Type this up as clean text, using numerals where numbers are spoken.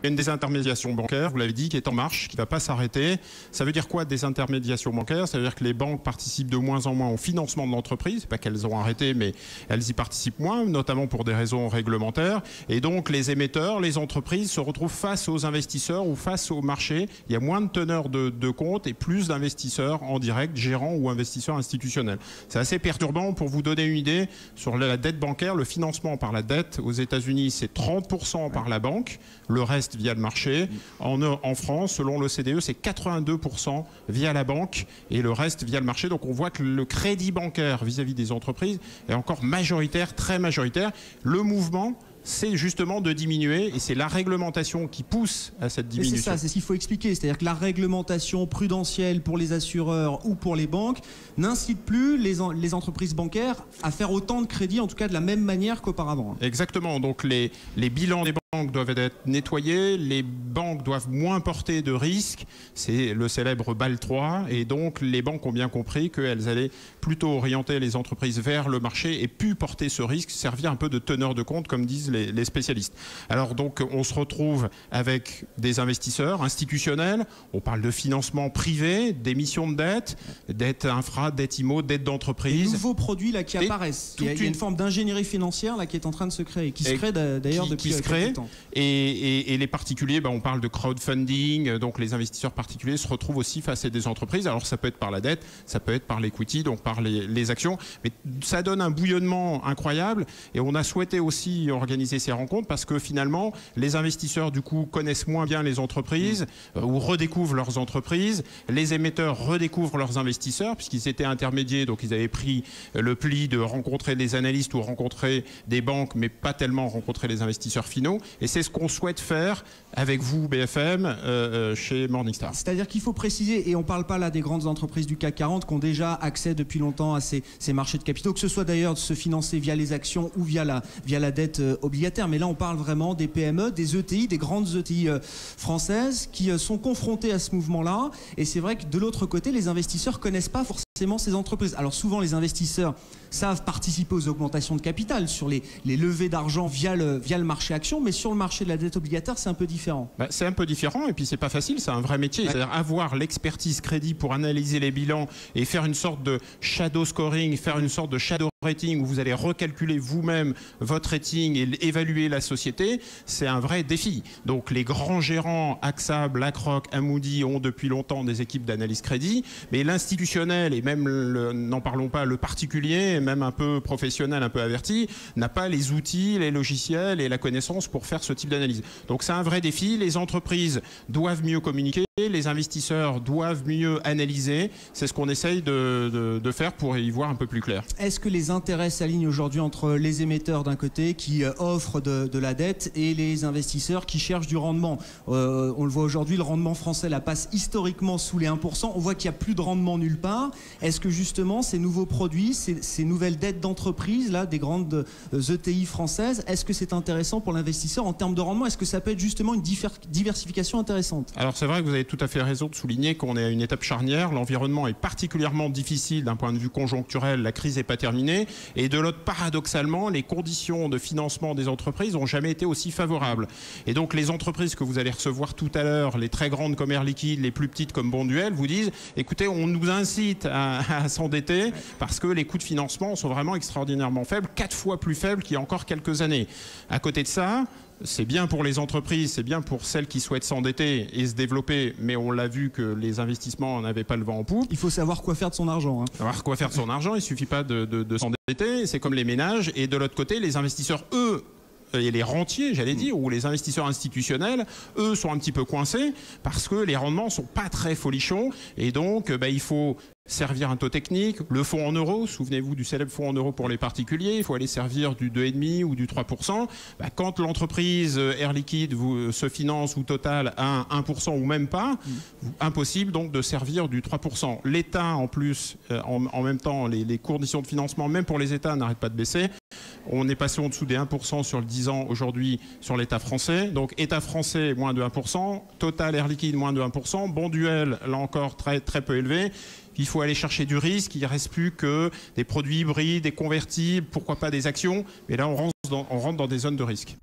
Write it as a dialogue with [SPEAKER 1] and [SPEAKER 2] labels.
[SPEAKER 1] Il y a une désintermédiation bancaire, vous l'avez dit, qui est en marche, qui ne va pas s'arrêter. Ça veut dire quoi, désintermédiation bancaire? Ça veut dire que les banques participent de moins en moins au financement de l'entreprise. C'est pas qu'elles ont arrêté, mais elles y participent moins, notamment pour des raisons réglementaires. Et donc les émetteurs, les entreprises se retrouvent face aux investisseurs ou face au marché. Il y a moins de teneurs de compte et plus d'investisseurs en direct, gérants ou investisseurs institutionnels. C'est assez perturbant. Pour vous donner une idée, sur la dette bancaire, le financement par la dette aux États-Unis, c'est 30% par la banque, le reste via le marché. En France, selon l'OCDE, c'est 82% via la banque et le reste via le marché. Donc on voit que le crédit bancaire vis-à-vis des entreprises est encore majoritaire, très majoritaire. Le mouvement, c'est justement de diminuer et c'est la réglementation qui pousse à cette diminution.
[SPEAKER 2] C'est ça, c'est ce qu'il faut expliquer. C'est-à-dire que la réglementation prudentielle pour les assureurs ou pour les banques n'incite plus les entreprises bancaires à faire autant de crédits, en tout cas de la même manière qu'auparavant.
[SPEAKER 1] Exactement. Donc les bilans des banques doivent être nettoyés, les banques doivent moins porter de risques. C'est le célèbre BAL 3 et donc les banques ont bien compris qu'elles allaient plutôt orienter les entreprises vers le marché et plus porter ce risque, servir un peu de teneur de compte comme disent les spécialistes. Alors donc on se retrouve avec des investisseurs institutionnels, on parle de financement privé, d'émissions de dette, dette infra, dette IMO, dette d'entreprise.
[SPEAKER 2] Des nouveaux produits là qui apparaissent. Il y a une forme d'ingénierie financière là qui est en train de se créer, qui se crée d'ailleurs depuis quelques temps.
[SPEAKER 1] Et les particuliers, on parle de crowdfunding, donc les investisseurs particuliers se retrouvent aussi face à des entreprises. Alors ça peut être par la dette, ça peut être par l'equity, donc par les actions, mais ça donne un bouillonnement incroyable et on a souhaité aussi organiser ces rencontres parce que finalement les investisseurs du coup connaissent moins bien les entreprises ou redécouvrent leurs entreprises, les émetteurs redécouvrent leurs investisseurs puisqu'ils étaient intermédiaires, donc ils avaient pris le pli de rencontrer des analystes ou rencontrer des banques mais pas tellement rencontrer les investisseurs finaux et c'est ce qu'on souhaite faire avec vous BFM chez Morningstar.
[SPEAKER 2] C'est-à-dire qu'il faut préciser, et on ne parle pas là des grandes entreprises du CAC 40 qui ont déjà accès depuis longtemps à ces marchés de capitaux, que ce soit d'ailleurs de se financer via les actions ou via la dette obligataire, mais là on parle vraiment des PME, des ETI, des grandes ETI françaises qui sont confrontées à ce mouvement-là, et c'est vrai que de l'autre côté, les investisseurs ne connaissent pas forcément ces entreprises. Alors souvent les investisseurs savent participer aux augmentations de capital sur les levées d'argent via le marché action, mais sur le marché de la dette obligataire, c'est un peu différent.
[SPEAKER 1] C'est un peu différent et puis c'est pas facile, c'est un vrai métier. C'est-à-dire avoir l'expertise crédit pour analyser les bilans et faire une sorte de shadow scoring, faire une sorte de shadow rating où vous allez recalculer vous-même votre rating et évaluer la société, c'est un vrai défi. Donc les grands gérants, AXA, BlackRock, Amundi ont depuis longtemps des équipes d'analyse crédit, mais l'institutionnel et même, n'en parlons pas, le particulier, même un peu professionnel, un peu averti, n'a pas les outils, les logiciels et la connaissance pour faire ce type d'analyse. Donc c'est un vrai défi, les entreprises doivent mieux communiquer, les investisseurs doivent mieux analyser, c'est ce qu'on essaye de faire pour y voir un peu plus clair.
[SPEAKER 2] Est-ce que les intérêts s'alignent aujourd'hui entre les émetteurs d'un côté qui offrent de la dette et les investisseurs qui cherchent du rendement? On le voit aujourd'hui, le rendement français la passe historiquement sous les 1%, on voit qu'il n'y a plus de rendement nulle part. Est-ce que justement ces nouveaux produits, ces nouvelles dettes d'entreprise là, des grandes ETI françaises, est-ce que c'est intéressant pour l'investisseur en termes de rendement? Est-ce que ça peut être justement une diversification intéressante?
[SPEAKER 1] Alors c'est vrai que vous avez tout à fait raison de souligner qu'on est à une étape charnière. L'environnement est particulièrement difficile d'un point de vue conjoncturel. La crise n'est pas terminée. Et de l'autre, paradoxalement, les conditions de financement des entreprises n'ont jamais été aussi favorables. Et donc les entreprises que vous allez recevoir tout à l'heure, les très grandes comme Air Liquide, les plus petites comme Bonduelle, vous disent, écoutez, on nous incite à s'endetter parce que les coûts de financement sont vraiment extraordinairement faibles, 4 fois plus faibles qu'il y a encore quelques années. À côté de ça, c'est bien pour les entreprises, c'est bien pour celles qui souhaitent s'endetter et se développer, mais on l'a vu que les investissements n'avaient pas le vent en poupe.
[SPEAKER 2] Il faut savoir quoi faire de son argent. Hein.
[SPEAKER 1] Savoir quoi faire de son argent, il ne suffit pas de s'endetter, c'est comme les ménages. Et de l'autre côté, les investisseurs, eux, et les rentiers, j'allais dire, ou les investisseurs institutionnels, eux, sont un petit peu coincés parce que les rendements ne sont pas très folichons. Et donc, il faut servir un taux technique, le fonds en euros, souvenez-vous du célèbre fonds en euros pour les particuliers, il faut aller servir du 2,5 ou du 3%. Quand l'entreprise Air Liquide se finance ou Total à 1% ou même pas, impossible donc de servir du 3%. L'État en plus, en même temps, les conditions de financement, même pour les États, n'arrêtent pas de baisser. On est passé en dessous des 1% sur le 10 ans aujourd'hui sur l'État français. Donc État français, moins de 1%, Total Air Liquide, moins de 1%, Bonduelle, là encore très, très peu élevé. Il faut aller chercher du risque, il ne reste plus que des produits hybrides, des convertibles, pourquoi pas des actions. Mais là, on rentre dans des zones de risque.